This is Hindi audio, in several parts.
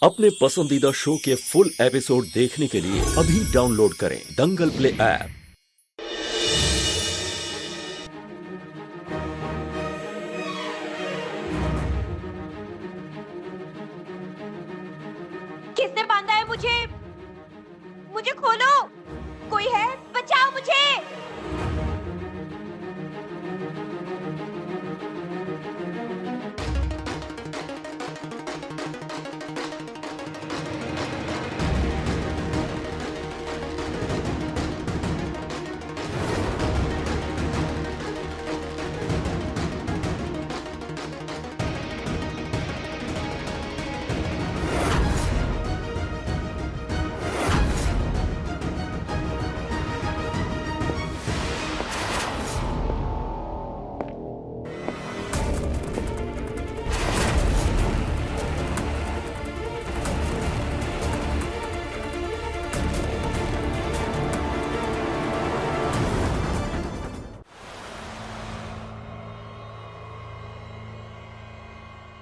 अपने पसंदीदा शो के फुल एपिसोड देखने के लिए अभी डाउनलोड करें दंगल प्ले ऐप। किसने बांधा है मुझे? मुझे खोलो, कोई है? बचाओ मुझे।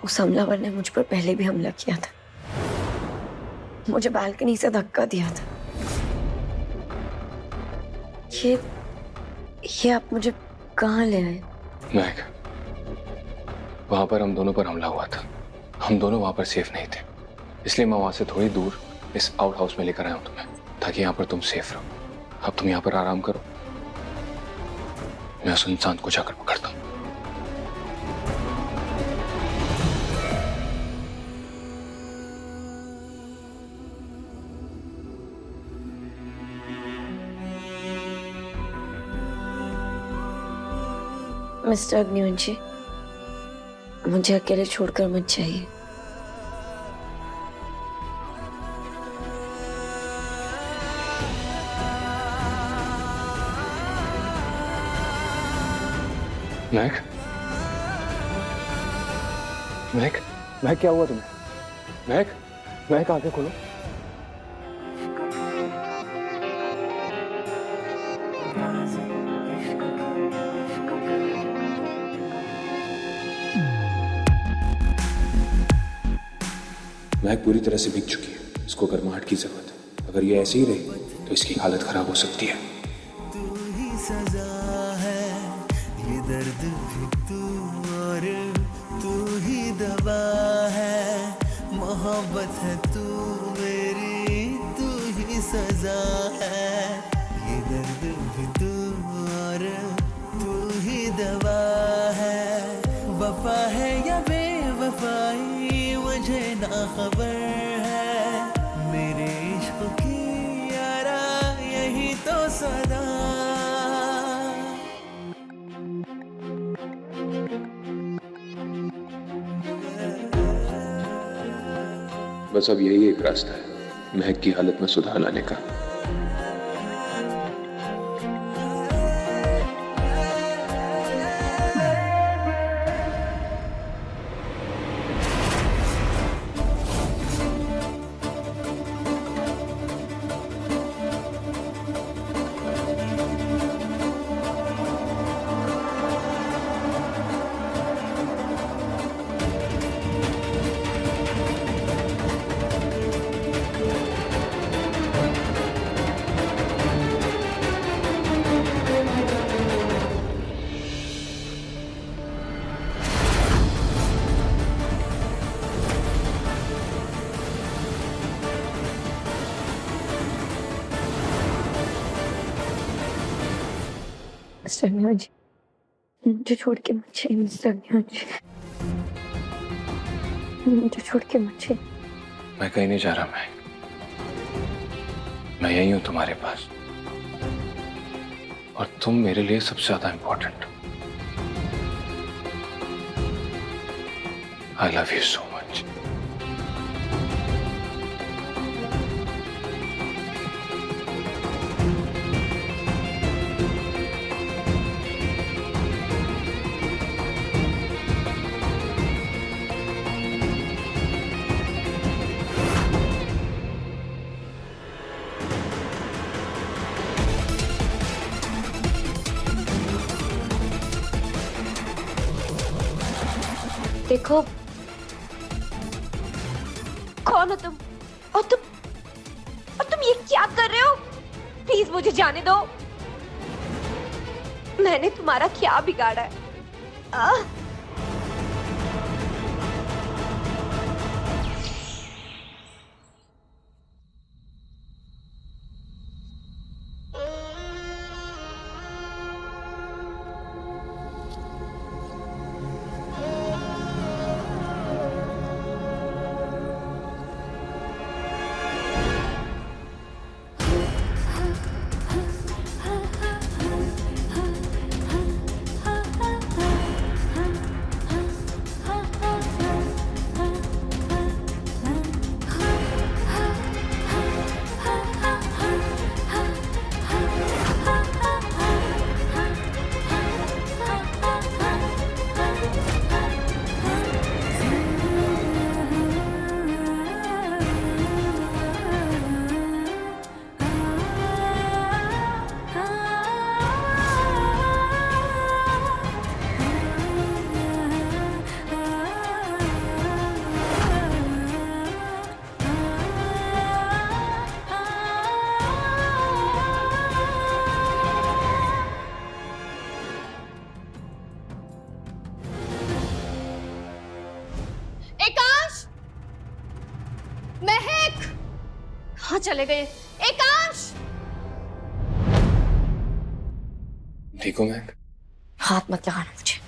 उस हमलावर ने मुझ पर पहले भी हमला किया था। मुझे बालकनी से धक्का दिया था। ये आप मुझे कहाँ ले आए? महक, वहां पर हम दोनों पर हमला हुआ था। हम दोनों वहां पर सेफ नहीं थे, इसलिए मैं वहां से थोड़ी दूर इस आउट हाउस में लेकर आया हूं तुम्हें, ताकि यहाँ पर तुम सेफ रहो। अब तुम यहाँ पर आराम करो, मैं उस इंसान को जाकर पकड़ता हूँ। मिस्टर अग्निवंशी, मुझे अकेले छोड़कर मत जाइए। महक, महक, महक, क्या हुआ तुम्हें? महक, महक, आंखें खोलो। महक पूरी तरह से भीग चुकी है, इसको गर्माहट की जरूरत है। अगर ये ऐसे ही रही तो इसकी हालत खराब हो सकती है। तू ही सजा है, ये दर्द भी तू और तू ही दवा है। मोहब्बत है तू मेरी, तू ही सजा है। ये दर्द भी तू और तू ही दवा है। वफा है या बेवफाई मुझे ना खबर है। मेरे इश्क की यारा यही तो सदा। बस अब यही एक रास्ता है महक की हालत में सुधार लाने का। मिस्टर अग्निवंशी, मुझे छोड़ के मत जाइए। मिस्टर अग्निवंशी, मुझे छोड़ के मत जाइए। मैं कहीं नहीं जा रहा महक, मैं यही हूं तुम्हारे पास, और तुम मेरे लिए सबसे ज्यादा इंपॉर्टेंट हो। I love you so much. देखो, खोल ना तुम। और तुम ये क्या कर रहे हो? प्लीज मुझे जाने दो। मैंने तुम्हारा क्या बिगाड़ा है? एकांश, महक, कहाँ चले गए? एकांश! ठीक हो महक? हाथ मत लगाना मुझे।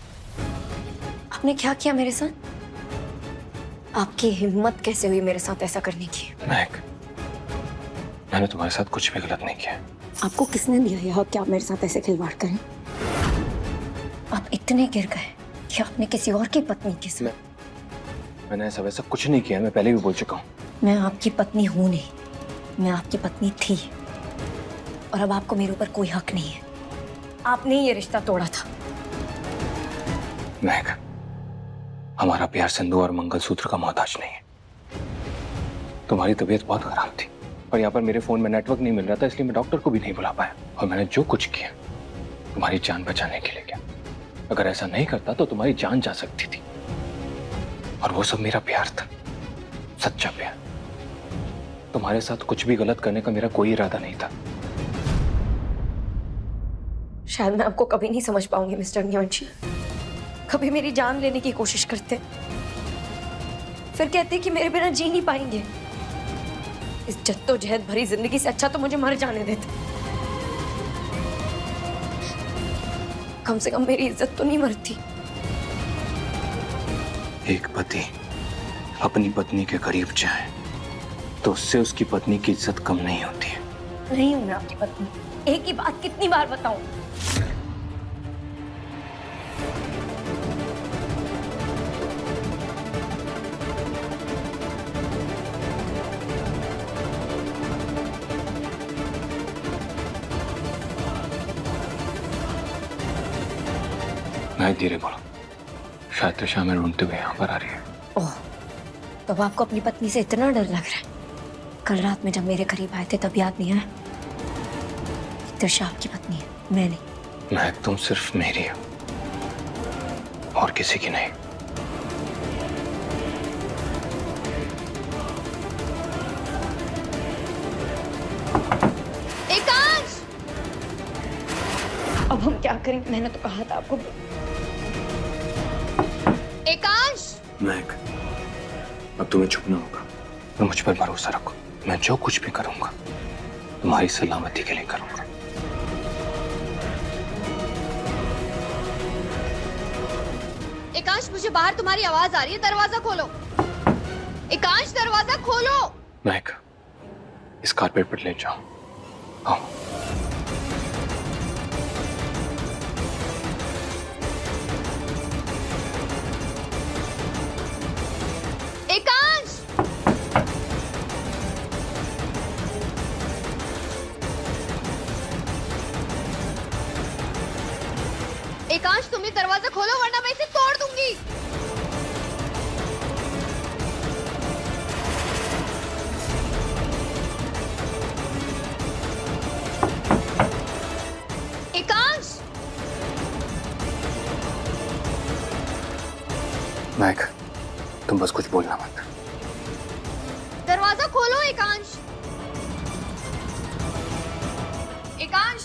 आपने क्या किया मेरे साथ? आपकी हिम्मत कैसे हुई मेरे साथ ऐसा करने की? महक, मैंने तुम्हारे साथ कुछ भी गलत नहीं किया। आपको किसने दिया यह हक कि आप मेरे साथ ऐसे खिलवाड़ करें? आप इतने गिर गए कि आपने किसी और की पत्नी के साथ। मैंने ऐसा वैसा कुछ नहीं किया, मैं पहले भी बोल चुका हूँ। मैं आपकी पत्नी हूं नहीं, मैं आपकी पत्नी थी और अब आपको मेरे ऊपर कोई हक नहीं है। आपने ही ये रिश्ता तोड़ा था। महक, हमारा प्यार सिंदूर और मंगलसूत्र का मोहताज नहीं है। तुम्हारी तबीयत बहुत खराब थी और यहाँ पर मेरे फोन में नेटवर्क नहीं मिल रहा था, इसलिए मैं डॉक्टर को भी नहीं बुला पाया और मैंने जो कुछ किया तुम्हारी जान बचाने के लिए किया। अगर ऐसा नहीं करता तो तुम्हारी जान जा सकती थी और वो सब मेरा प्यार था, सच्चा प्यार। तुम्हारे साथ कुछ भी गलत करने का मेरा कोई इरादा नहीं था। शायद मैं आपको कभी नहीं समझ पाऊंगी मिस्टर न्योंची। कभी मेरी जान लेने की कोशिश करते, फिर कहते कि मेरे बिना जी नहीं पाएंगे। इस जद्दोजहद भरी जिंदगी से अच्छा तो मुझे मर जाने देते। कम से कम मेरी इज्जत तो नहीं मरती। एक पति अपनी पत्नी के करीब जाए तो उससे उसकी पत्नी की इज्जत कम नहीं होती है। नहीं हूं मैं आपकी पत्नी। एक ही बात कितनी बार बताऊं? मैं धीरे बोलो, शायद त्रिशा में ढूंढते हुए यहाँ पर आ रही है। ओह, तो अब आपको अपनी पत्नी से इतना डर लग रहा है? कल रात में जब मेरे करीब आए थे तब याद नहीं आया? त्रिशा आपकी पत्नी है, मैं नहीं। महक, तुम सिर्फ मेरी हो और किसी की नहीं। एकांश! अब हम क्या करेंगे? मैंने तो कहा था आपको। एकांश! महक, अब तुम्हें छुपना होगा और मुझ पर भरोसा रखो। मैं जो कुछ भी करूंगा तुम्हारी सलामती के लिए करूंगा। एकांश, मुझे बाहर तुम्हारी आवाज आ रही है, दरवाजा खोलो। एकांश, दरवाजा खोलो। महक, इस कारपेट पर ले जाओ। आओ। एकांश! एकांश, तुम ये दरवाजा खोलो वरना मैं इसे तोड़ दूंगी। एकांश! महक, तुम बस कुछ बोलना मत। एकांश, एकांश,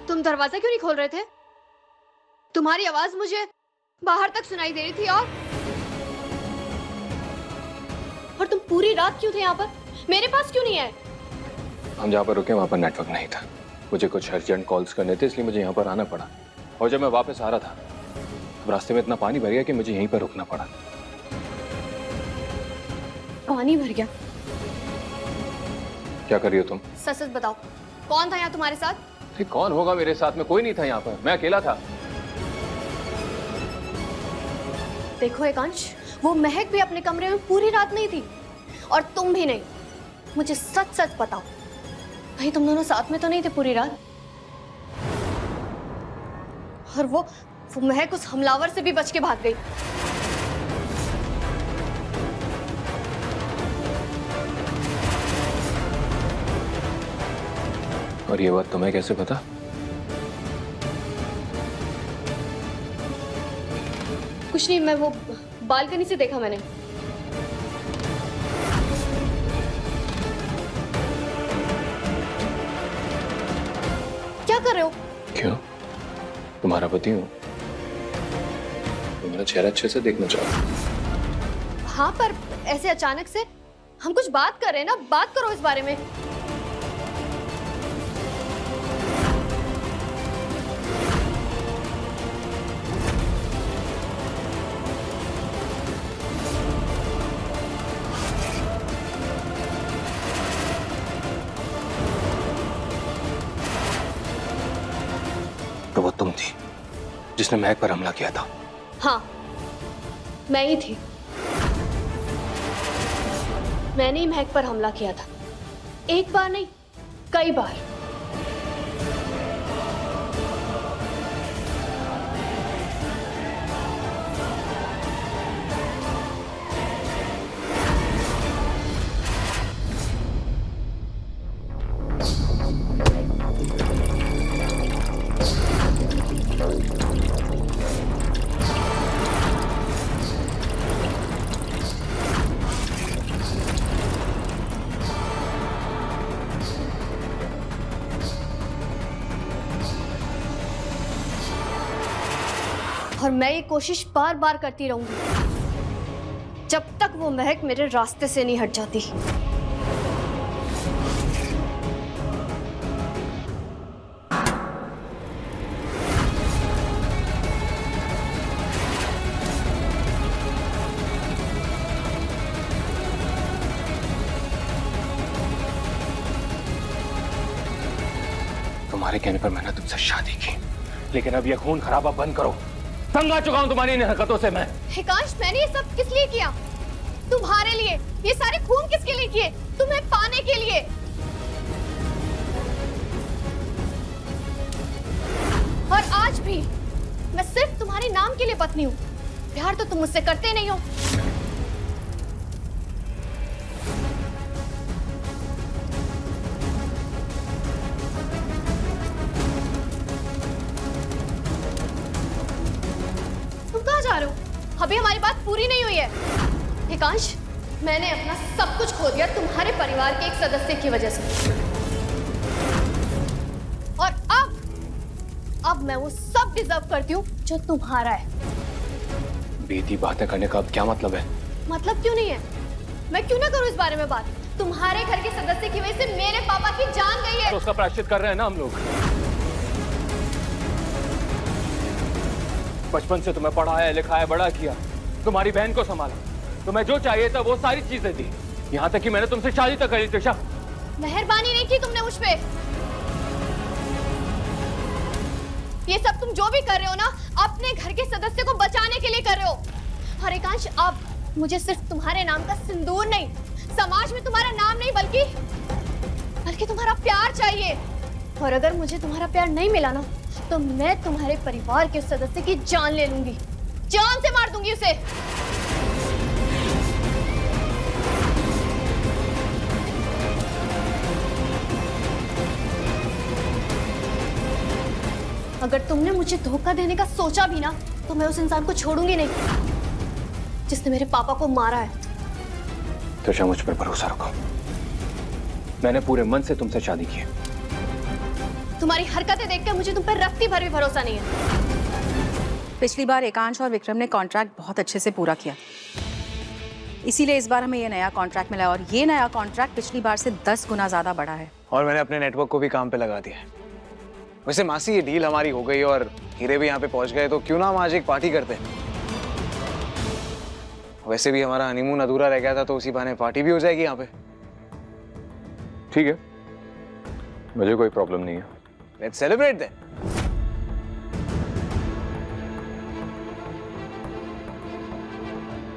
तुम दरवाजा क्यों नहीं खोल रहे थे? तुम्हारी आवाज मुझे बाहर तक सुनाई दे रही थी और तुम पूरी रात क्यों थे यहाँ पर? मेरे पास क्यों नहीं है? हम जहाँ पर रुके वहाँ पर नेटवर्क नहीं था। मुझे कुछ अर्जेंट कॉल्स करने थे, इसलिए मुझे यहाँ पर आना पड़ा। और जब मैं वापस आ रहा था तो रास्ते में इतना पानी भर गया कि मुझे यहीं पर रुकना पड़ा। पानी भर गया? क्या कर रही हो तुम? सच सच बताओ, कौन था यहाँ तुम्हारे साथ? अरे कौन होगा मेरे साथ में? कोई नहीं था यहाँ पर, मैं अकेला था। देखो एकांश, वो महक भी अपने कमरे में पूरी रात नहीं थी और तुम भी नहीं। मुझे सच सच बताओ, कहीं तुम दोनों साथ में तो नहीं थे पूरी रात? और वो महक उस हमलावर से भी बच के भाग गई। और ये बात तुम्हें कैसे पता? कुछ नहीं, मैं वो बालकनी से देखा मैंने। क्या कर रहे हो? क्यों? तुम्हारा पति हूँ, तुम्हारा चेहरा अच्छे से देखना चाहो। हाँ, पर ऐसे अचानक से हम कुछ बात कर रहे हैं ना, बात करो इस बारे में। तो वो तुम थी जिसने महक पर हमला किया था? हाँ, मैं ही थी। मैंने ही महक पर हमला किया था। एक बार नहीं, कई बार। और मैं ये कोशिश बार बार करती रहूंगी जब तक वो महक मेरे रास्ते से नहीं हट जाती। तुम्हारे कहने पर मैंने तुमसे शादी की, लेकिन अब ये खून खराबा बंद करो। तंग आ चुका हूं तुम्हारी इन हरकतों से मैं। एकांश, मैंने ये सब किस लिए किया? तुम्हारे लिए। ये सारे खून किसके लिए किए? तुम्हें पाने के लिए। और आज भी मैं सिर्फ तुम्हारे नाम के लिए पत्नी हूँ। प्यार तो तुम मुझसे करते नहीं हो। जा रहे हो? अभी हमारी बात पूरी नहीं हुई है। एकांश, मैंने अपना सब कुछ खो दिया तुम्हारे परिवार के एक सदस्य की वजह से। और अब मैं वो सब डिजर्व करती हूँ जो तुम्हारा है। बेटी बातें करने का अब क्या मतलब है? मतलब क्यों नहीं है? मैं क्यों ना करूँ इस बारे में बात? तुम्हारे घर के सदस्य की वजह से मेरे पापा की जान गई है। तो उसका प्रायश्चित कर रहे हैं ना हम लोग। बचपन से तुम्हें पढ़ाया लिखाया बड़ा किया, तुम्हारी बहन को संभाला, तुम्हें जो चाहिए था वो सारी चीजें दी, यहाँ तक कि मैंने तुमसे शादी तक करी। त्रिशा, मेहरबानी नहीं की तुमने मुझ पे। ये सब तुम जो भी कर रहे हो ना, अपने घर के सदस्य को बचाने के लिए कर रहे हो। और एकांश, अब मुझे सिर्फ तुम्हारे नाम का सिंदूर नहीं, समाज में तुम्हारा नाम नहीं, बल्कि तुम्हारा प्यार चाहिए। और अगर मुझे तुम्हारा प्यार नहीं मिला ना, तो मैं तुम्हारे परिवार के सदस्य की जान ले लूंगी, जान से मार दूंगी उसे। अगर तुमने मुझे धोखा देने का सोचा भी ना, तो मैं उस इंसान को छोड़ूंगी नहीं। जिसने मेरे पापा को मारा है। त्रिशा, मुझ पर भरोसा रखो। मैंने पूरे मन से तुमसे शादी की है। तुम्हारी हरकतें देखकर मुझे तुम पर रत्ती भर भी भरोसा नहीं है। पिछली बार एकांश और विक्रम ने कॉन्ट्रैक्ट बहुत अच्छे से पूरा किया, इसीलिए इस बार हमें ये नया कॉन्ट्रैक्ट मिला और ये नया कॉन्ट्रैक्ट पिछली बार से 10 गुना ज्यादा बड़ा है। और मैंने अपने नेटवर्क को भी काम पे लगा दिया है। वैसे मासी, ये डील हमारी हो गई और हीरे भी यहाँ पे पहुंच गए, तो क्यों ना हम आज एक पार्टी करते हैं। वैसे भी हमारा हनीमून अधूरा रह गया था, तो उसी बहाने पार्टी भी हो जाएगी यहाँ पे। ठीक है, मुझे कोई प्रॉब्लम नहीं है। Let's celebrate then.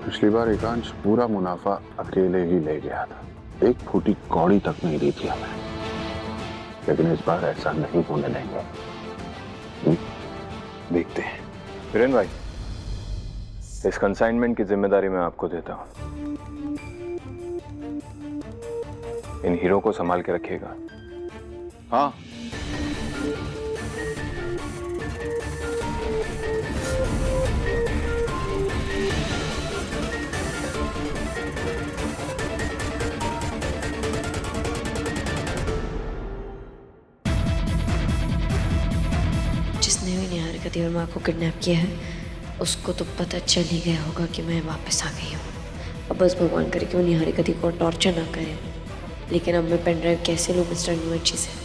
पिछली बार एकांश पूरा मुनाफा अकेले ही ले गया था, एक फूटी कौड़ी तक नहीं दी थी हमें, लेकिन इस बार ऐसा नहीं होने देंगे। देखते हैं। वीरेन भाई, इस कंसाइनमेंट की जिम्मेदारी मैं आपको देता हूं। इन हीरो को संभाल के रखिएगा। हाँ। जिसने भी निहार का देवर माँ को किडनैप किया है, उसको तो पता चल ही गया होगा कि मैं वापस आ गई हूँ। अब बस भगवान करे कि वो निहारी कदी को टॉर्चर ना करे। लेकिन अब मैं पेन ड्राइव कैसे लूँ मिस्टर न्यूअर्ची से?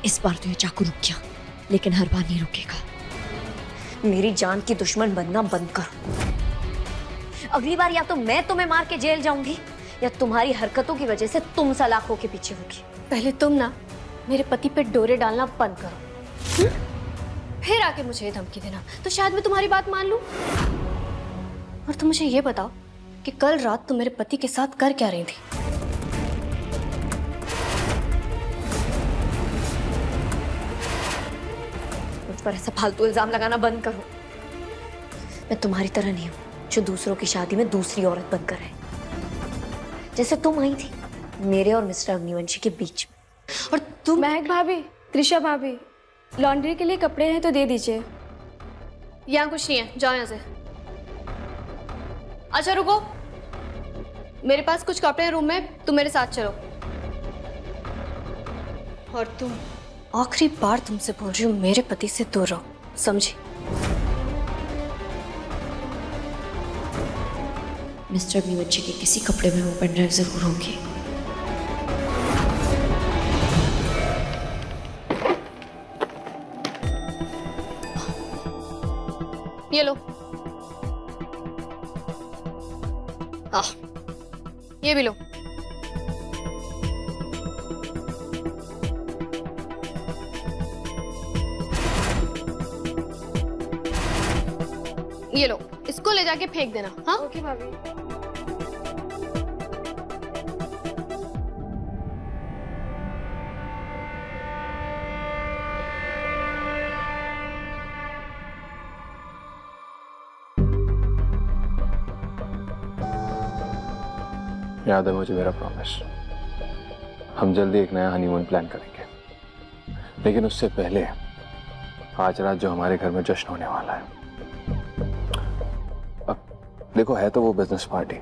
इस बार तो ये चाकू रुक गया, लेकिन हर बार नहीं रुकेगा। मेरी जान की दुश्मन बनना बंद करो। अगली बार या तो मैं तुम्हें मार के जेल जाऊंगी, या तुम्हारी हरकतों की वजह से तुम सलाखों के पीछे होगी। पहले तुम ना मेरे पति पे डोरे डालना बंद करो, फिर आके मुझे धमकी देना, तो शायद मैं तुम्हारी बात मान लूं। और तुम मुझे ये बताओ कि कल रात तुम मेरे पति के साथ कर क्या रही थी? मुझ पर ऐसा फालतू इल्जाम लगाना बंद करो। मैं तुम्हारी तरह नहीं हूँ जो दूसरों की शादी में दूसरी औरत बनकर है। जैसे तुम आई थी मेरे और मिस्टर अग्निवंशी के बीच में, और तुम। महक भाभी, त्रिशा भाभी, लॉन्ड्री के लिए कपड़े हैं तो दे दीजिए। यहाँ कुछ नहीं है, जाओ यहाँ से। अच्छा रुको, मेरे पास कुछ कपड़े हैं रूम में, तुम मेरे साथ चलो। और तुम, आखिरी बार तुमसे बोल रही हूँ, मेरे पति से दूर रहो, समझी? मिस्टर अग्निवंशी के किसी कपड़े में वो पेन ड्राइव जरूर होंगी। ये लो। ये भी लो। ये लो, इसको ले जाके फेंक देना। हाँ ओके भाभी। याद है मुझे मेरा प्रॉमिस। हम जल्दी एक नया हनीमून प्लान करेंगे, लेकिन उससे पहले आज रात जो हमारे घर में जश्न होने वाला है। अब देखो, है तो वो बिजनेस पार्टी,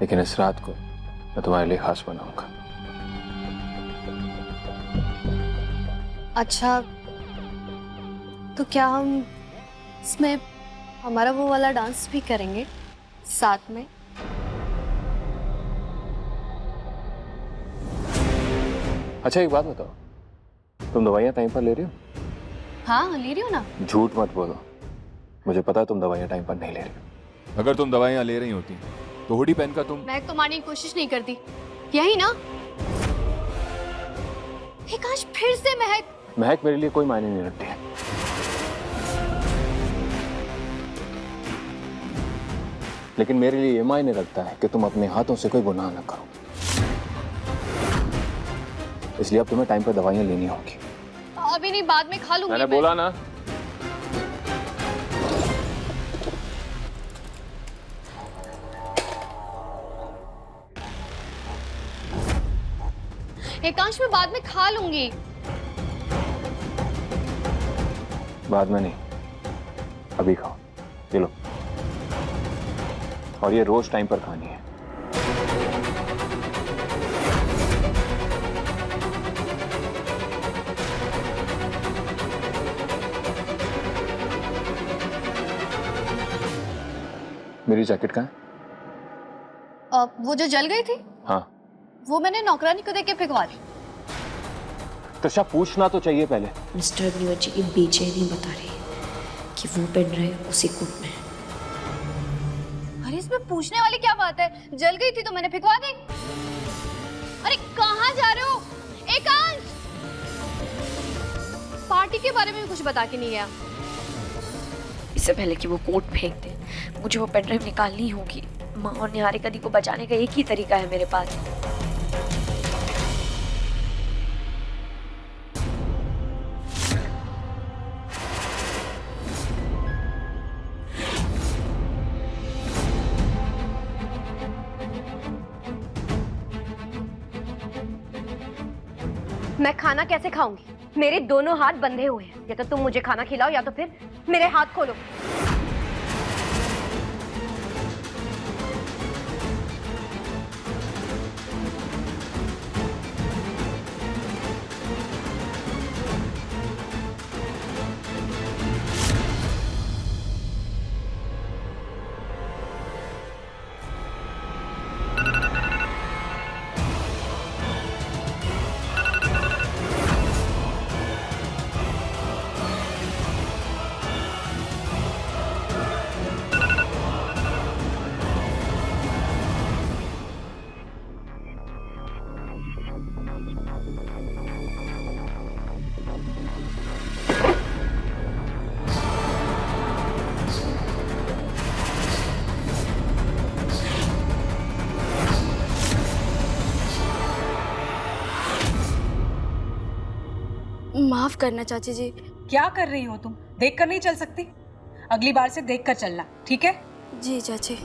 लेकिन इस रात को मैं तुम्हारे लिए खास बनाऊंगा। अच्छा, तो क्या हम इसमें हमारा वो वाला डांस भी करेंगे साथ में? अच्छा एक बात बताओ, तुम दवाइयाँ टाइम पर ले रही हो? हाँ ले रही हूँ ना। झूठ मत बोलो, मुझे पता है तुम दवाइयाँ टाइम पर नहीं ले रही हो। अगर तुम दवाइयाँ ले रही होती तो हुडी पहनकर तुम महक तो मारने की कोशिश नहीं करती, यही ना? एकांश फिर से महक। महक मेरे लिए कोई मायने नहीं रखती है। लेकिन मेरे लिए ये मायने रखता है कि तुम अपने हाथों से कोई गुनाह न करो, इसलिए अब तुम्हें टाइम पर दवाइयाँ लेनी होगी। अभी नहीं, बाद में खा लूंगी। मैंने बोला ना। एकांश में बाद में खा लूंगी। बाद में नहीं, अभी खाओ, ये लो। और ये रोज टाइम पर खानी है। मेरी जैकेट कहाँ है? वो जो जल गई थी, हाँ, वो मैंने नौकरानी को देके फेंकवा दी। त्रिशा पूछना तो चाहिए पहले। मिस्टर अग्निहोत्री की बेचैनी बता रही है कि वो पेन ड्राइव उसी कोट में है। अरे इसमें पूछने वाली क्या बात है? जल गई थी तो मैंने फेंकवा दी। अरे कहाँ जा रहे हो एकांश? पार्टी के बारे में भी कुछ बता के नहीं गया। इससे पहले कि वो कोट फेंक दे, मुझे वो पेन ड्राइव निकालनी होगी। माँ और निहारिका दी को बचाने का एक ही तरीका है मेरे पास। मैं खाना कैसे खाऊंगी? मेरे दोनों हाथ बंधे हुए हैं। या तो तुम मुझे खाना खिलाओ या तो फिर मेरे हाथ खोलो। माफ करना चाची जी। क्या कर रही हो तुम? देख कर नहीं चल सकती? अगली बार से देख कर चलना, ठीक है? जी चाची।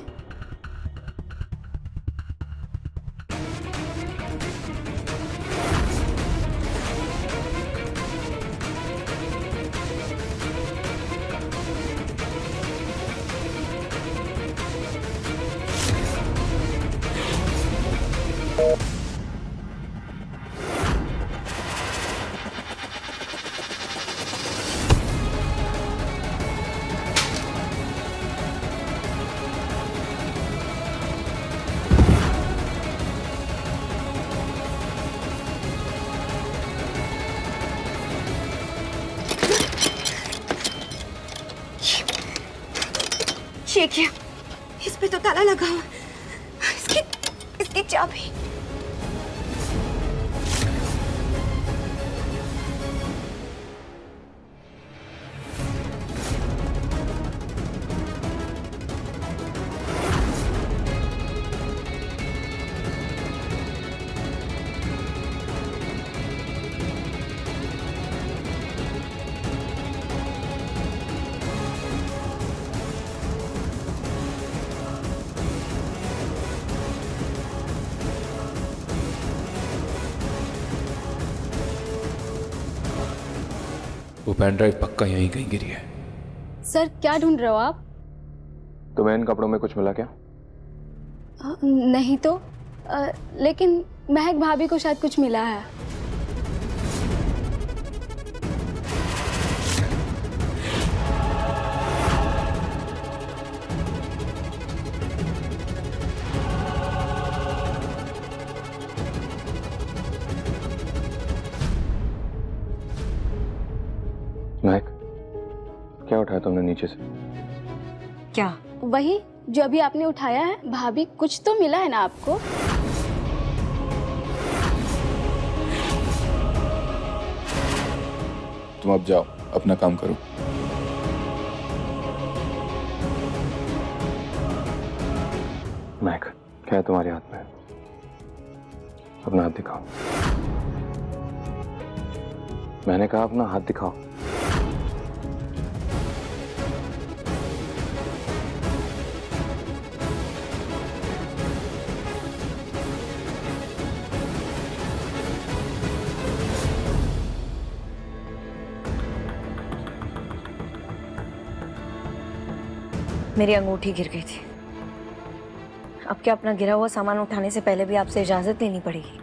ये क्या? इस पे तो ताला लगा हुआ। इसकी चाबी। वो पेन ड्राइव पक्का यहीं कहीं गिरी है। सर क्या ढूंढ रहे हो आप? तुम्हें इन कपड़ों में कुछ मिला क्या? नहीं तो लेकिन महक भाभी को शायद कुछ मिला है। महक, क्या उठाया तुमने नीचे से? क्या? वही जो अभी आपने उठाया है। भाभी, कुछ तो मिला है ना आपको? तुम अब जाओ, अपना काम करो। महक, क्या है तुम्हारे हाथ में? अपना हाथ दिखाओ। मैंने कहा अपना हाथ दिखाओ। मेरी अंगूठी गिर गई थी। अब क्या अपना गिरा हुआ सामान उठाने से पहले भी आपसे इजाजत लेनी पड़ेगी?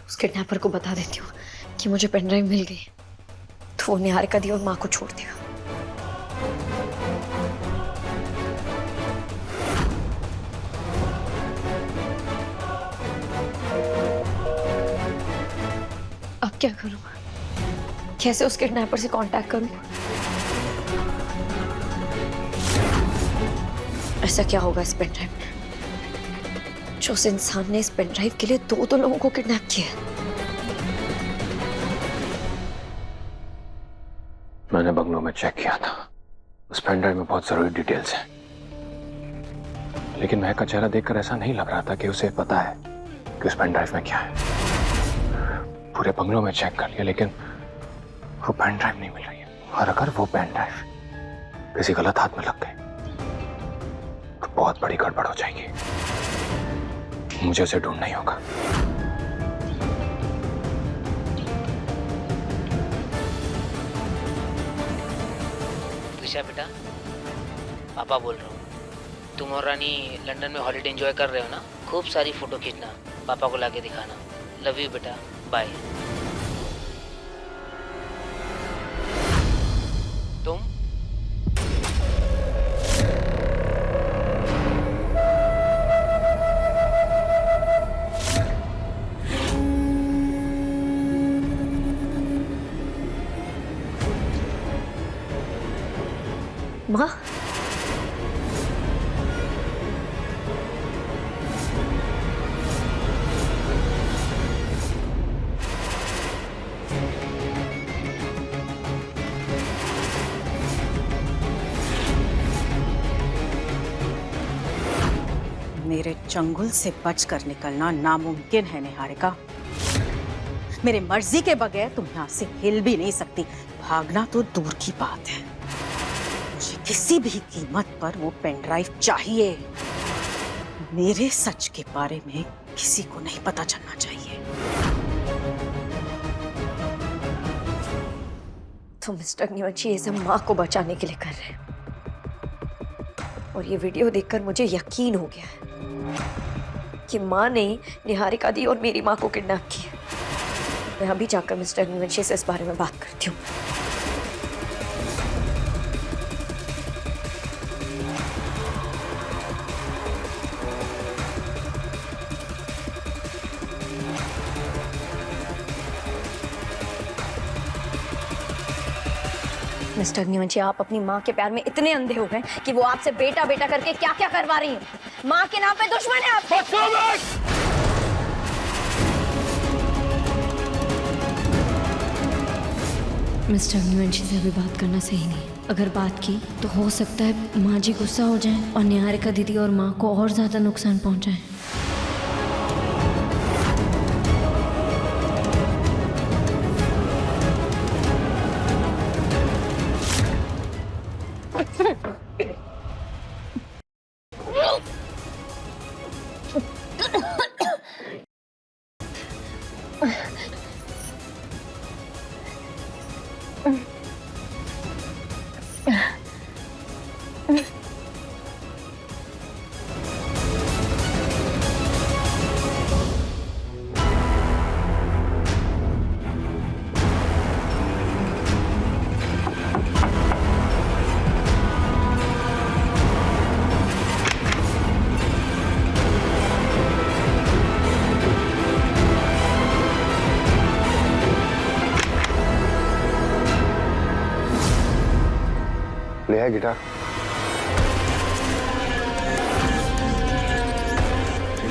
उस किडनैपर को बता देती हूँ कि मुझे पेनड्राइव मिल गई, तो वो निहारिका दी और माँ को छोड़ देगा। अब क्या करूँ? कैसे उस किडनैपर से कांटेक्ट करूँ? ऐसा क्या होगा इस पेनड्राइव में जो उस इंसान ने इस पेनड्राइव के लिए दो लोगों को किडनैप किया? मैंने बंगलों में चेक किया था, उस पेनड्राइव में बहुत जरूरी डिटेल्स हैं। लेकिन महक का चेहरा देखकर ऐसा नहीं लग रहा था कि उसे पता है कि उस पेनड्राइव में क्या है। पूरे बंगलों में चेक कर लिया, लेकिन वो पेनड्राइव नहीं मिल रही है। और अगर वो पेनड्राइव किसी गलत हाथ में लग गई तो बहुत बड़ी गड़बड़ हो जाएगी। मुझे उसे ढूंढना ही होगा। त्रिशा बेटा, पापा बोल रहा हूँ। तुम और रानी लंदन में हॉलीडे एंजॉय कर रहे हो ना? खूब सारी फोटो खींचना, पापा को लाके दिखाना। लव यू बेटा, बाय। तुम माँ, मेरे चंगुल से बचकर निकलना नामुमकिन है निहारिका। मेरे मर्जी के बगैर तुम यहाँ से हिल भी नहीं सकती। भागना तो दूर की बात है, मुझे किसी भी कीमत पर वो पेनड्राइव चाहिए। मेरे सच के बारे में किसी को नहीं पता चलना चाहिए। तो मिस्टर अग्निवंशी ये सब माँ को बचाने के लिए कर रहे हैं, और ये वीडियो देखकर मुझे यकीन हो गया है कि माँ ने निहारिका दी और मेरी माँ को किडनैप किया। मैं अभी जाकर मिस्टर अग्निवंशी से इस बारे में बात करती हूँ। मिस्टर अग्निवंशी, आप अपनी माँ के प्यार में इतने अंधे हो गए कि वो आपसे बेटा बेटा करके क्या क्या करवा रही है। माँ के नाम पे दुश्मन है आप। मिस्टर अग्निवंशी से अभी बात करना सही नहीं। अगर बात की तो हो सकता है माँ जी गुस्सा हो जाए और निहारिका दीदी और माँ को और ज़्यादा नुकसान पहुँचाएं। ले आए गिटार।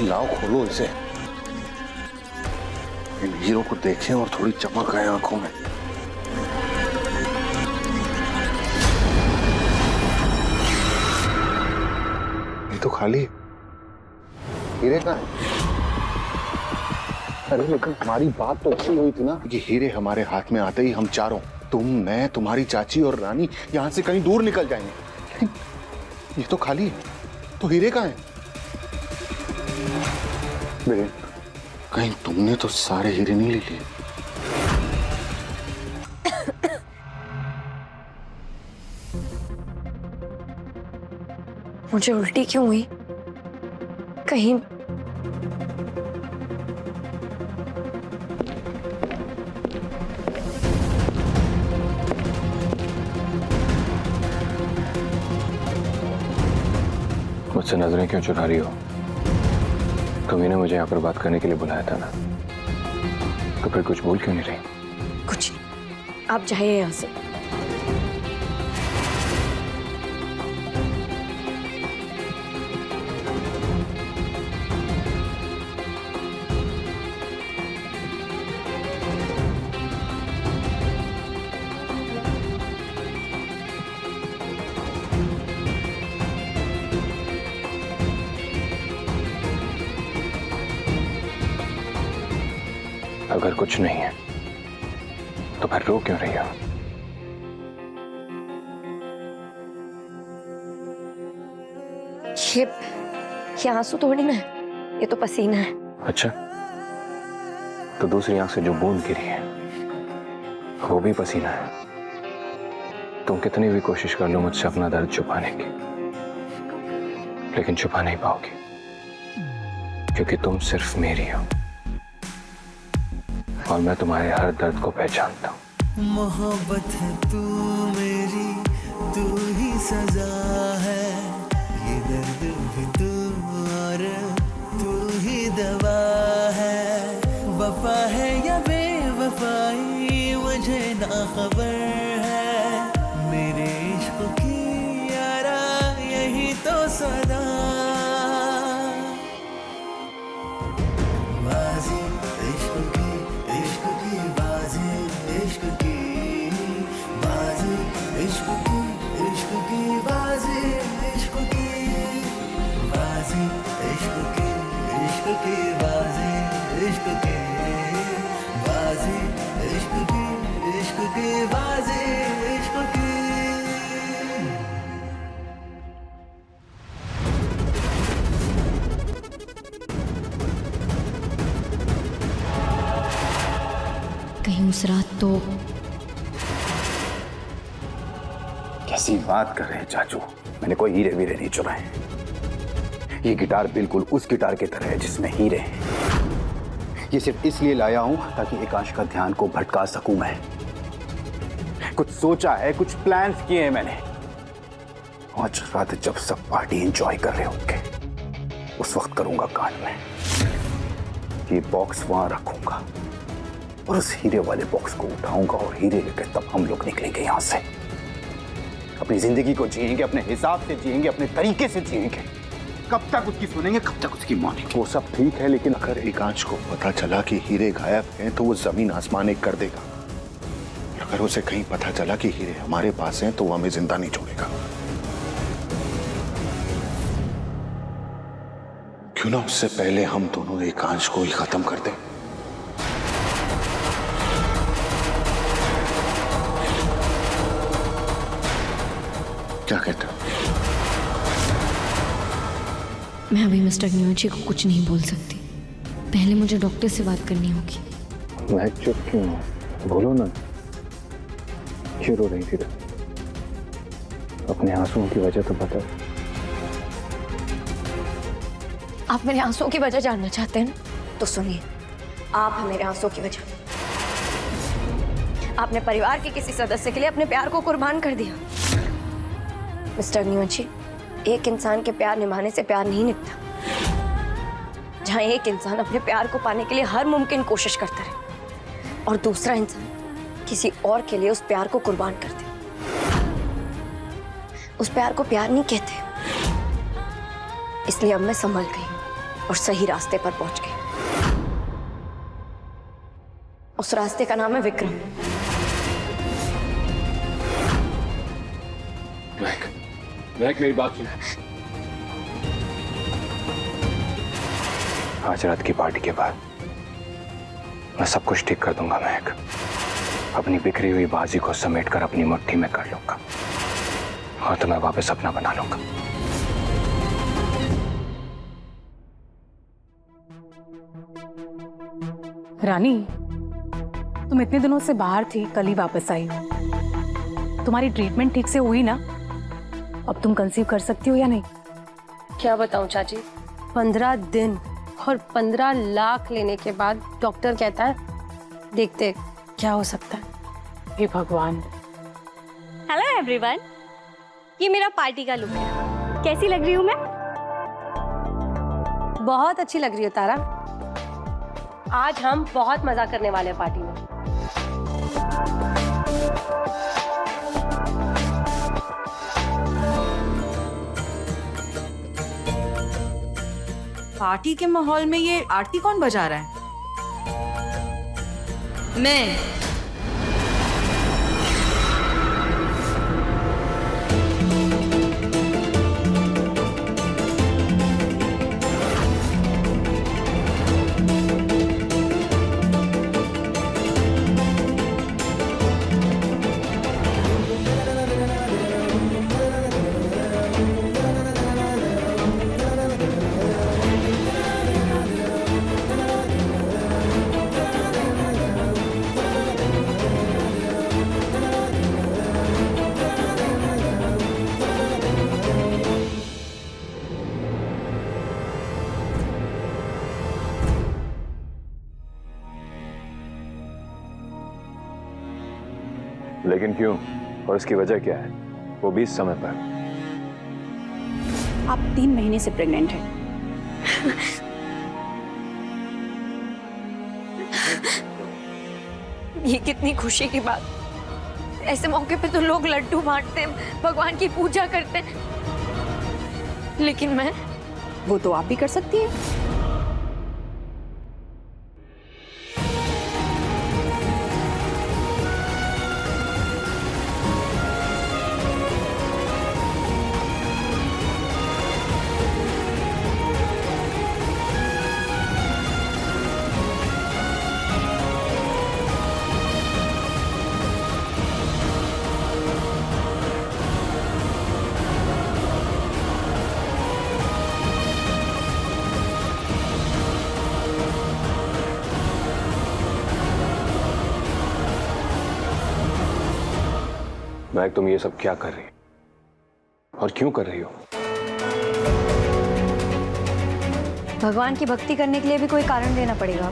लाओ, खोलो इसे। इन हीरो को देखें और थोड़ी चमक आए आंखों में। ये तो खाली। हीरे कहाँ है? अरे लेकिन हमारी बात तो ऐसी हुई थी ना कि हीरे हमारे हाथ में आते ही हम चारों, तुम, मैं, तुम्हारी चाची और रानी यहां से कहीं दूर निकल जाएंगे। लेकिन ये तो खाली है। तो हीरे कहाँ हैं? बेटे, कहीं तुमने तो सारे हीरे नहीं ले लिए? मुझे उल्टी क्यों हुई? कहीं मुझसे नजरें क्यों चुरा रही हो? तुम्ही ने मुझे यहाँ पर बात करने के लिए बुलाया था ना, तो फिर कुछ बोल क्यों नहीं रही? कुछ नहीं, आप जाइए यहाँ से। अगर कुछ नहीं है तो फिर रो क्यों रही हो? ये आंसू थोड़ी ना है, ये तो पसीना है। अच्छा, तो दूसरी आंख से जो बूंद गिरी है वो भी पसीना है। तुम कितनी भी कोशिश कर लो मुझसे अपना दर्द छुपाने की, लेकिन छुपा नहीं पाओगी, क्योंकि तुम सिर्फ मेरी हो और मैं तुम्हारे हर दर्द को पहचानता हूँ। मोहब्बत है तू मेरी, तू ही सजा है, ये दर्द भी तू और तू ही दवा है। वफा है या बेवफाई मुझे ना खबर है, मेरे इश्क की यारा यही तो सदा। बाजी इश्क की, इश्क की बाजी, इश्क की बाजी, इश्क की, इश्क की बाजी, इश्क की बाजी, इश्क की, इश्क की बाजी, इश्क की बाजी, इश्क की, इश्क की बाजी, इश्क की। कहीं उस रात तो कैसी बात कर रहे हैं चाचू? मैंने कोई हीरे वीरे नहीं चुराए। ये गिटार बिल्कुल उस गिटार की तरह है जिसमें हीरे हैं। ये सिर्फ इसलिए लाया हूं ताकि एकांश का ध्यान को भटका सकूं मैं। कुछ सोचा है, कुछ प्लान्स किए हैं मैंने। आज रात जब सब पार्टी एंजॉय कर रहे होंगे उस वक्त करूंगा कांड में। ये बॉक्स वहां रखूंगा और उस हीरे वाले बॉक्स को उठाऊंगा और हीरे लेकर तब हम लोग निकलेंगे यहां से। अपनी जिंदगी को जिएंगे, अपने हिसाब से जिएंगे, अपने तरीके से जिएंगे। कब तक उसकी सुनेंगे, कब तक उसकी मानेंगे? वो सब ठीक है, लेकिन अगर एकांश को पता चला कि हीरे गायब हैं तो वो जमीन आसमान एक कर देगा। अगर उसे कहीं पता चला कि हीरे हमारे पास हैं तो वो हमें जिंदा नहीं छोड़ेगा। क्यों ना उससे पहले हम दोनों एकांश को ही खत्म कर दें। क्या कहते हो? मैं अभी मिस्टर अग्निहोत्री को कुछ नहीं बोल सकती। पहले मुझे डॉक्टर से बात करनी होगी। मैं चुप क्यों हूं? बोलो ना, क्यों रो रही थी? अपने आंसुओं की वजह तो बताओ। आप मेरे आंसुओं की वजह जानना चाहते हैं ना? तो सुनिए, आप हैं मेरे आंसुओं की वजह। आपने परिवार के किसी सदस्य के लिए अपने प्यार को कुर्बान कर दिया। मिस्टर अग्निहोत्री, एक इंसान के प्यार निभाने से प्यार नहीं निभता। जहां एक इंसान अपने प्यार को पाने के लिए हर मुमकिन कोशिश करता रहे और दूसरा इंसान किसी और के लिए उस प्यार को कुर्बान कर दे, उस प्यार को प्यार नहीं कहते। इसलिए अब मैं संभल गई और सही रास्ते पर पहुंच गई। उस रास्ते का नाम है विक्रम। महक मेरी बात सुन। आज रात की पार्टी के बाद मैं सब कुछ ठीक कर दूंगा महक। अपनी बिखरी हुई बाजी को समेटकर अपनी मुट्ठी में कर लूंगा और तुम्हें वापस अपना बना लूंगा। रानी, तुम इतने दिनों से बाहर थी, कल ही वापस आई। तुम्हारी ट्रीटमेंट ठीक से हुई ना? अब तुम कंसीव कर सकती हो या नहीं? क्या बताऊं चाची, 15 दिन और 15 लाख लेने के बाद डॉक्टर कहता है देखते क्या हो सकता है। हे भगवान। हेलो एवरीवन, ये मेरा पार्टी का लुक है। कैसी लग रही हूँ मैं? बहुत अच्छी लग रही हो तारा। आज हम बहुत मजा करने वाले हैं पार्टी में। पार्टी के माहौल में ये आरती कौन बजा रहा है? मैं। लेकिन क्यों और इसकी वजह क्या है? वो भी इस समय पर। आप 3 महीने से प्रेग्नेंट हैं। ये कितनी खुशी की बात। ऐसे मौके पे तो लोग लड्डू बांटते हैं, भगवान की पूजा करते हैं, लेकिन मैं। वो तो आप भी कर सकती हैं। महक, तुम ये सब क्या कर रही हो और क्यों कर रही हो? भगवान की भक्ति करने के लिए भी कोई कारण देना पड़ेगा।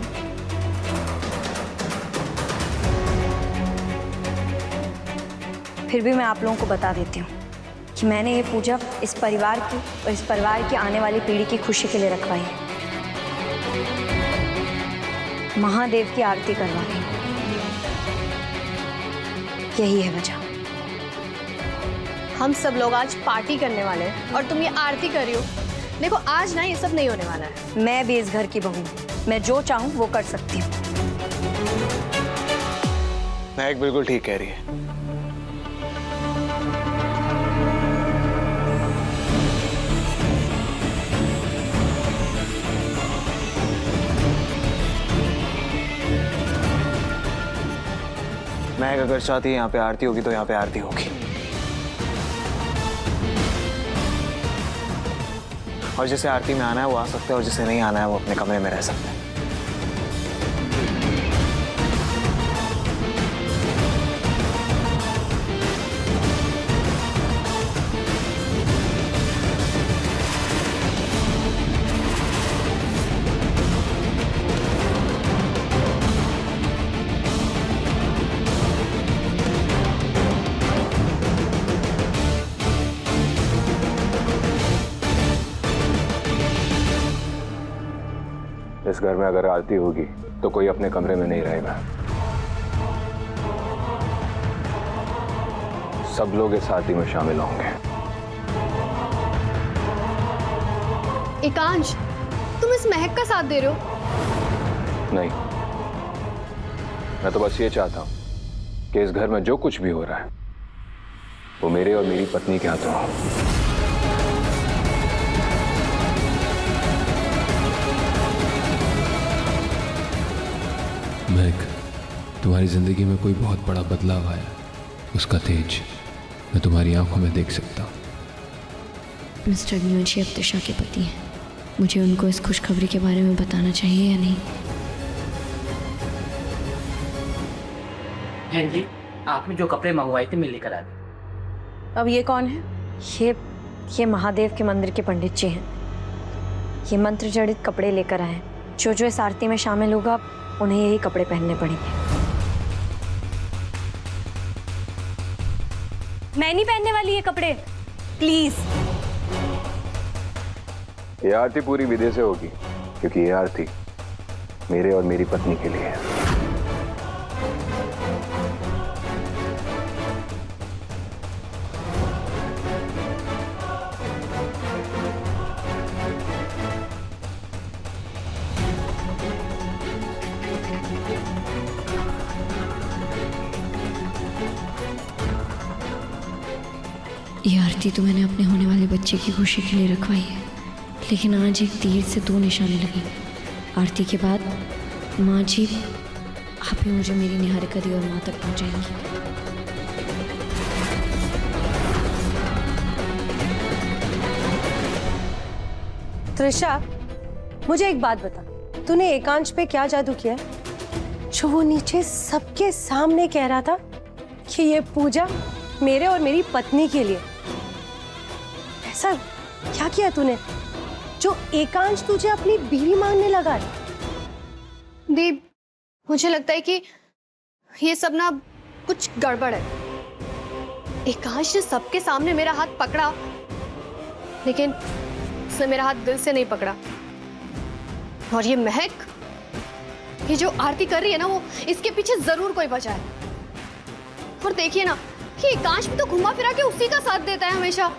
फिर भी मैं आप लोगों को बता देती हूँ कि मैंने ये पूजा इस परिवार की और इस परिवार की आने वाली पीढ़ी की खुशी के लिए रखवाई है। महादेव की आरती करवाई, यही है वजह। हम सब लोग आज पार्टी करने वाले हैं और तुम ये आरती कर रही हो। देखो आज ना ये सब नहीं होने वाला है। मैं भी इस घर की बहू हूँ, मैं जो चाहूँ वो कर सकती हूँ। महक बिल्कुल ठीक कह रही है। महक अगर चाहती है यहाँ पे आरती होगी तो यहाँ पे आरती होगी, और जिसे आरती में आना है वो आ सकता है, और जिसे नहीं आना है वो अपने कमरे में रह सकता है। इस घर में अगर आरती होगी तो कोई अपने कमरे में नहीं रहेगा। सब लोग इस आरती में शामिल होंगे। एकांश, तुम इस महक का साथ दे रहे हो? नहीं, मैं तो बस ये चाहता हूं कि इस घर में जो कुछ भी हो रहा है वो मेरे और मेरी पत्नी के हाथों हो। महक, तुम्हारी जिंदगी में कोई बहुत बड़ा बदलाव आया, उसका तेज मैं तुम्हारी आंखों में देख सकता हूँ। मिस्टर अग्निवंशी अब त्रिशा के पति हैं। मुझे उनको इस खुशखबरी के बारे में बताना चाहिए या नहीं? बहन जी, आपने जो कपड़े मंगवाए थे मैं लेकर आ गई। अब ये कौन है? ये महादेव के मंदिर के पंडित जी हैं। ये मंत्र जड़ित कपड़े लेकर आए हैं। जो इस आरती में शामिल होगा उन्हें यही कपड़े पहनने पड़ेंगे। मैं नहीं पहनने वाली ये कपड़े, प्लीज। ये आरती पूरी विधि से होगी क्योंकि ये आरती मेरे और मेरी पत्नी के लिए है। ये आरती तो मैंने अपने होने वाले बच्चे की खुशी के लिए रखवाई है, लेकिन आज एक तीर से दो निशाने लगे। आरती के बाद माँ जी आप ही मुझे मेरी निहारिका दी और माँ तक पहुँचाएंगी। त्रिशा, मुझे एक बात बता, तूने एकांश पे क्या जादू किया है जो वो नीचे सबके सामने कह रहा था कि ये पूजा मेरे और मेरी पत्नी के लिए? ऐसा क्या किया तूने जो एकांश तुझे अपनी बीवी मानने लगा है? दीप, मुझे लगता है कि ये सब ना कुछ गड़बड़ है। एकांश ने सबके सामने मेरा हाथ पकड़ा, लेकिन उसने मेरा हाथ दिल से नहीं पकड़ा। और ये महक, ये जो आरती कर रही है ना, वो इसके पीछे जरूर कोई वजह है। और देखिए ना कि एकांश भी तो घुमा फिरा के उसी का साथ देता है हमेशा।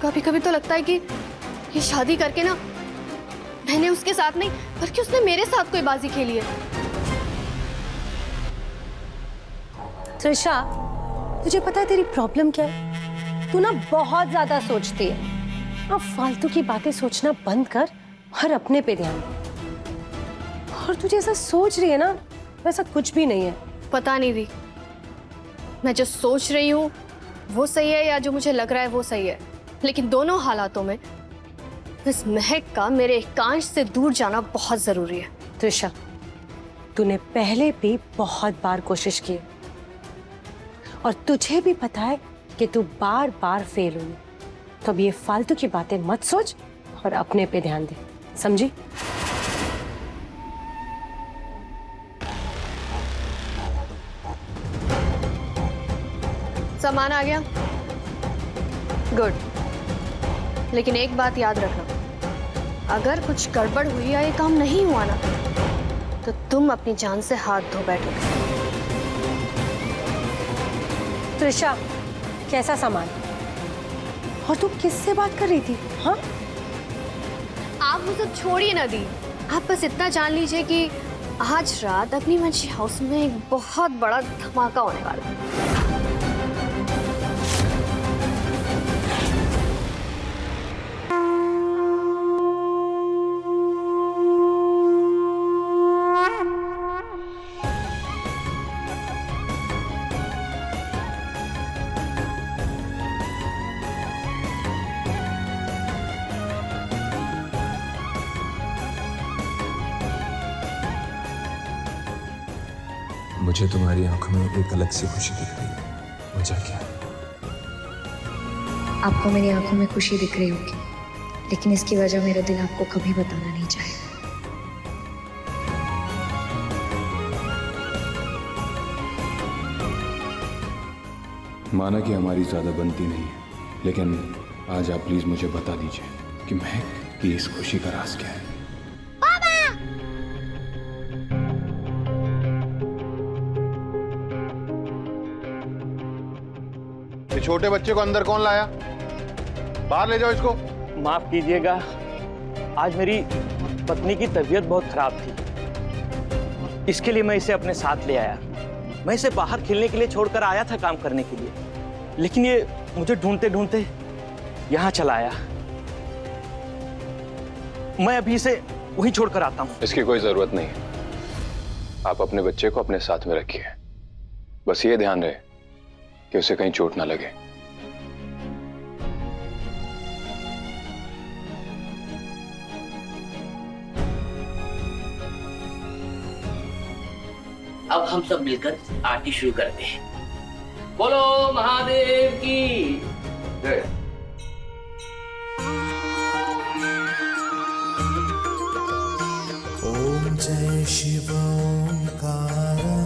कभी कभी तो लगता है कि ये शादी करके ना मैंने उसके साथ नहीं बल्कि उसने मेरे साथ कोई बाजी खेली है। त्रिशा, तुझे पता है तेरी प्रॉब्लम क्या है? तू ना बहुत ज्यादा सोचती है। अब फालतू की बातें सोचना बंद कर और अपने पे ध्यान दे। और तुझे ऐसा सोच रही है ना, वैसा कुछ भी नहीं है। पता नहीं दी, मैं जो सोच रही हूँ वो सही है या जो मुझे लग रहा है वो सही है, लेकिन दोनों हालातों में इस महक का मेरे एकांश से दूर जाना बहुत जरूरी है। त्रिशा, तूने पहले भी बहुत बार कोशिश की और तुझे भी पता है कि तू बार बार फेल हुई। तो अब ये फालतू की बातें मत सोच और अपने पे ध्यान दे, समझी? सामान आ गया? गुड। लेकिन एक बात याद रखना, अगर कुछ गड़बड़ हुई या ये काम नहीं हुआ ना, तो तुम अपनी जान से हाथ धो बैठोगे। त्रिशा, कैसा सामान? और तू किससे बात कर रही थी? हाँ, आप वो सब छोड़िए ना दी, आप बस इतना जान लीजिए कि आज रात अग्निवंशी हाउस में एक बहुत बड़ा धमाका होने वाला है। मुझे तुम्हारी आंखों में एक अलग सी खुशी दिख रही है, वजह क्या है? आपको मेरी आंखों में खुशी दिख रही होगी, लेकिन इसकी वजह मेरा दिल आपको कभी बताना नहीं चाहेगा। माना कि हमारी ज्यादा बनती नहीं है, लेकिन आज आप प्लीज मुझे बता दीजिए कि महक की इस खुशी का राज क्या है। छोटे बच्चे को अंदर कौन लाया? बाहर ले जाओ इसको। माफ कीजिएगा, आज मेरी पत्नी की तबीयत बहुत खराब थी, इसके लिए मैं इसे अपने साथ ले आया। मैं इसे बाहर खेलने के लिए छोड़कर आया था काम करने के लिए, लेकिन ये मुझे ढूंढते ढूंढते यहां चला आया। मैं अभी इसे वहीं छोड़कर आता हूं। इसकी कोई जरूरत नहीं है, आप अपने बच्चे को अपने साथ में रखिए। बस ये ध्यान रहे कि उसे कहीं चोट ना लगे। अब हम सब मिलकर आरती शुरू करते हैं। बोलो महादेव की जय। ओम जय शिव ओंकारा,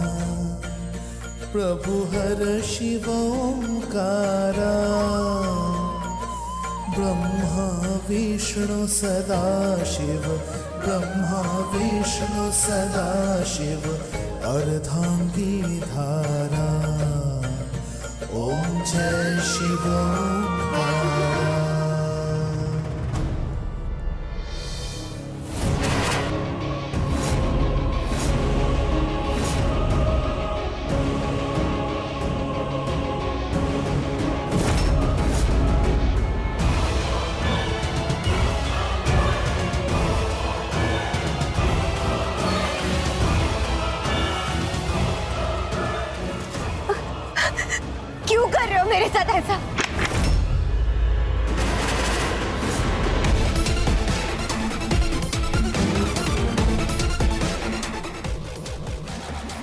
प्रभु हर शिव ओंकारा, ब्रह्मा विष्णु सदा शिव, ब्रह्मा विष्णु सदा शिव, अर्धांगी धारा। ओम जय शिव ओंकारा। क्यों कर रहे हो मेरे साथ ऐसा?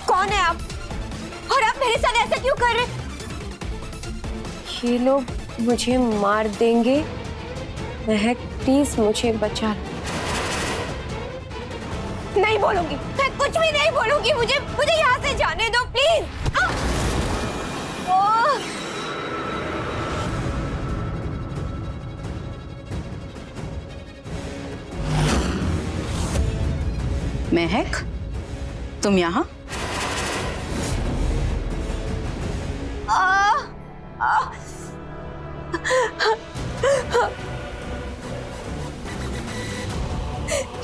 कौन है आप? और आप मेरे साथ ऐसा क्यों कर रहे? ये लोग मुझे मार देंगे। महक प्लीज मुझे बचा लो। नहीं बोलूंगी, मैं कुछ भी नहीं बोलूंगी। मुझे यहाँ से जाने दो प्लीज। महक, तुम यहाँ?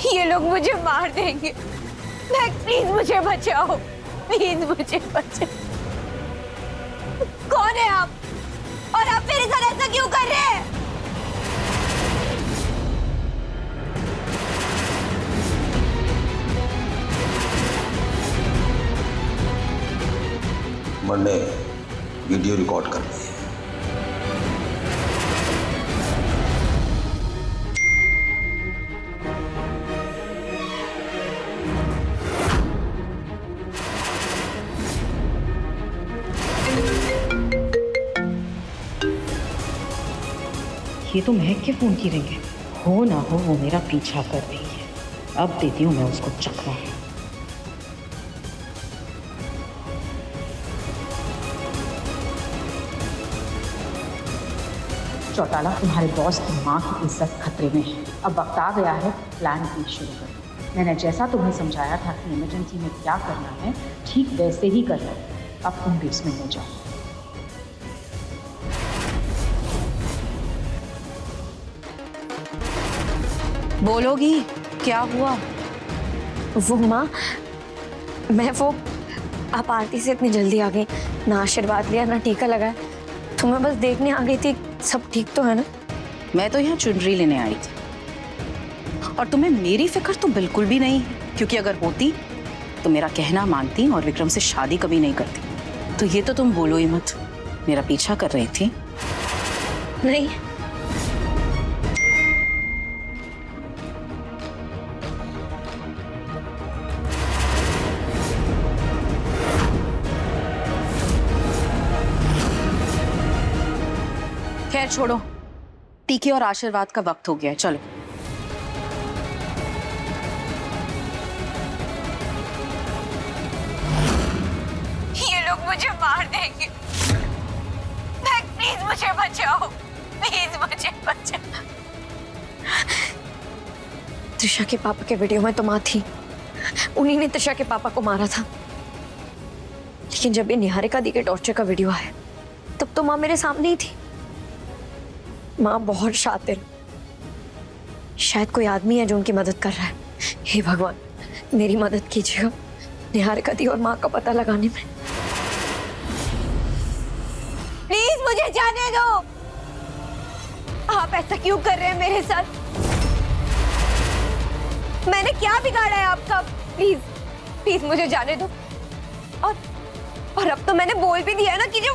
ये लोग मुझे मार देंगे। प्लीज मुझे बचाओ, प्लीज मुझे बचाओ। कौन है आप? और आप मेरे साथ ऐसा क्यों कर रहे हैं? मैंने वीडियो रिकॉर्ड कर ली है। ये तो महक के फोन की रिंग है। हो ना हो वो मेरा पीछा कर रही है। अब देती हूँ मैं उसको चकरा। चौटाला, तुम्हारे बॉस की माँ की इज्जत खतरे में है। अब वक्त आ गया है प्लान बी शुरू करना। मैंने जैसा तुम्हें समझाया था कि इमरजेंसी में क्या करना है, ठीक वैसे ही करना है। अब तुम बेसमेंट में जाओ। बोलोगी क्या हुआ? वो माँ, मैं वो आप आरती से इतनी जल्दी आ गई, ना आशीर्वाद लिया ना टीका लगाया, तो मैं बस देखने आ गई थी सब ठीक तो है ना। मैं तो यहाँ चुनरी लेने आई थी और तुम्हें मेरी फिक्र तो बिल्कुल भी नहीं है, क्योंकि अगर होती तो मेरा कहना मानती और विक्रम से शादी कभी नहीं करती। तो ये तो तुम बोलो ही मत, मेरा पीछा कर रही थी। नहीं, खैर छोड़ो, टीके और आशीर्वाद का वक्त हो गया है, चलो। ये लोग मुझे मार देंगे। प्लीज मुझे बचाओ, प्लीज मुझे बचाओ। त्रिशा के पापा के वीडियो में तो माँ थी, उन्हीं ने त्रिशा के पापा को मारा था। लेकिन जब ये निहारिका दी के टॉर्चर का वीडियो आया तब तो माँ मेरे सामने ही थी। माँ बहुत शातिर, शायद कोई आदमी है जो उनकी मदद कर रहा है। हे भगवान, मेरी मदद कीजिएगा निहारिका दी और माँ का पता लगाने में। प्लीज मुझे जाने दो। आप ऐसा क्यों कर रहे हैं मेरे साथ? मैंने क्या बिगाड़ा है आपका? प्लीज प्लीज मुझे जाने दो। और अब तो मैंने बोल भी दिया ना कि जो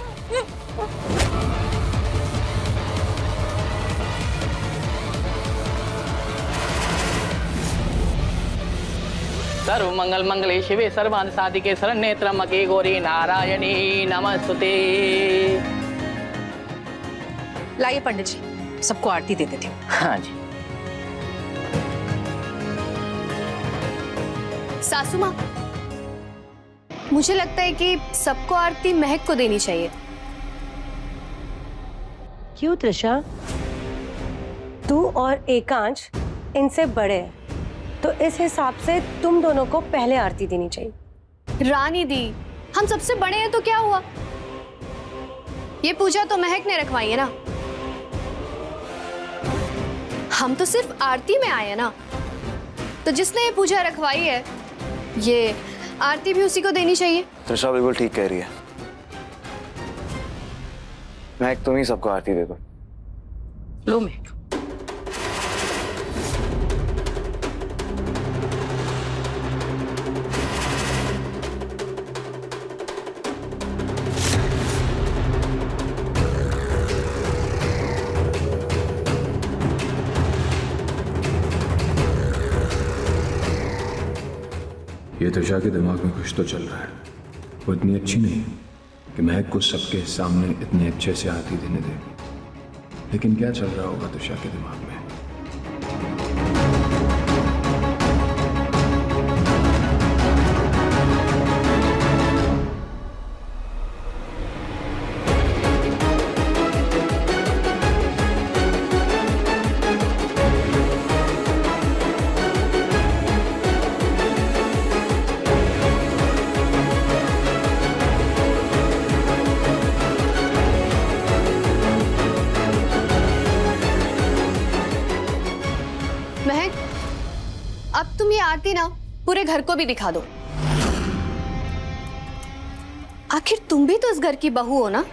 सर्व मंगल मंगले शिवे सर्वांत साधिके शरण्ये त्र्यंबके गौरी नारायणी नमस्तुते। लाइए पंडित जी, सबको आरती दे देती हूँ। हाँ जी। सासू माँ, मुझे लगता है कि सबको आरती महक को देनी चाहिए। क्यों त्रिशा? तू और एकांश इनसे बड़े हैं, तो इस हिसाब से तुम दोनों को पहले आरती देनी चाहिए। रानी दी, हम सबसे बड़े हैं तो क्या हुआ? ये पूजा तो महक ने रखवाई है ना, हम तो सिर्फ आरती में आए हैं ना। तो जिसने ये पूजा रखवाई है, ये आरती भी उसी को देनी चाहिए। त्रिशा बिल्कुल ठीक कह रही है। महक, तुम ही सबको आरती दे दो। लो महक। ये त्रिशा के दिमाग में कुछ तो चल रहा है। वो इतनी अच्छी नहीं कि महक को सबके सामने इतने अच्छे से आरती देने दे। लेकिन क्या चल रहा होगा त्रिशा के दिमाग में? अब तुम ये आरती ना पूरे घर को भी दिखा दो। आखिर तुम भी तो इस घर की बहू हो ना।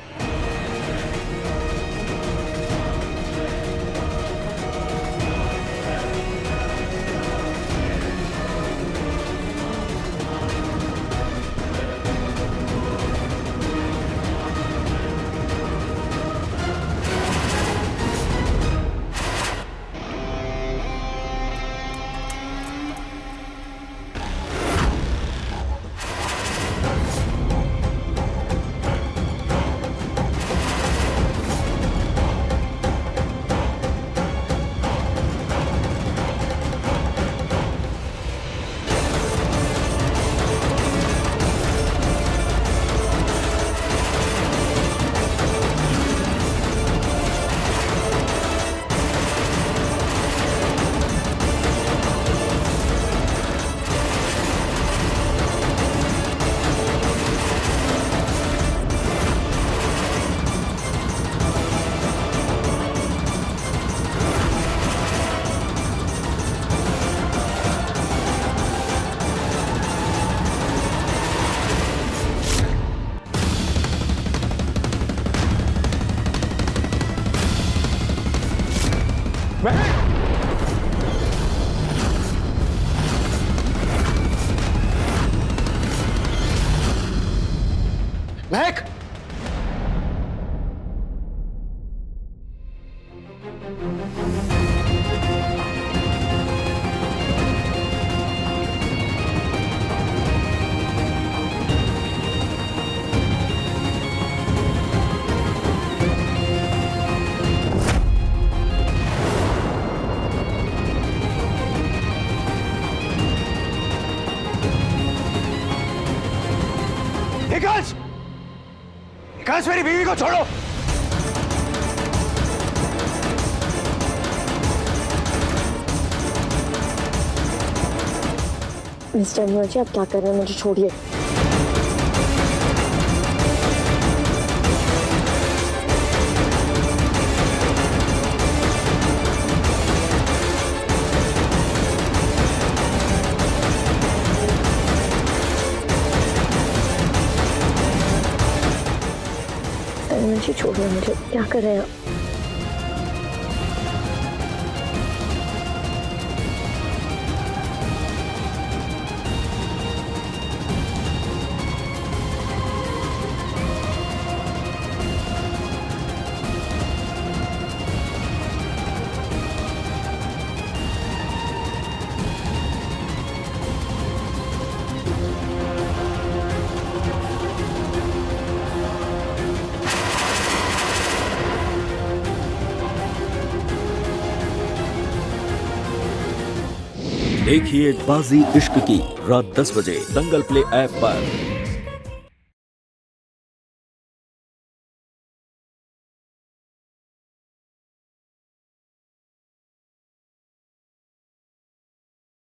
महक, एकांश, एकांश मेरी बीवी को छोड़ो। मिस्टर मुझे आप क्या कर रहे हैं, मुझे छोड़िए। मुझे छोड़िए, मुझे क्या कर रहे हैं आप? देखिए बाजी इश्क की रात 10 बजे दंगल प्ले ऐप पर।